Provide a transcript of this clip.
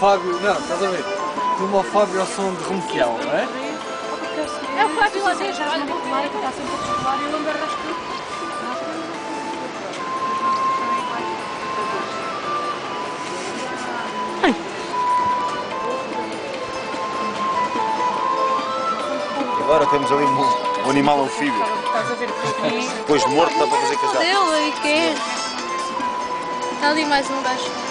Fábio, não, estás a ver? Como o Fábio ao som de Ronquial, não é? É o Fábio lá dentro, olha, muito claro, que está sempre a descolar e eu ando a rascar. Agora temos ali um animal anfíbio. Estás a ver aqui? Depois de morto dá para fazer casal. Deu aí que é? Está ali mais um gajo.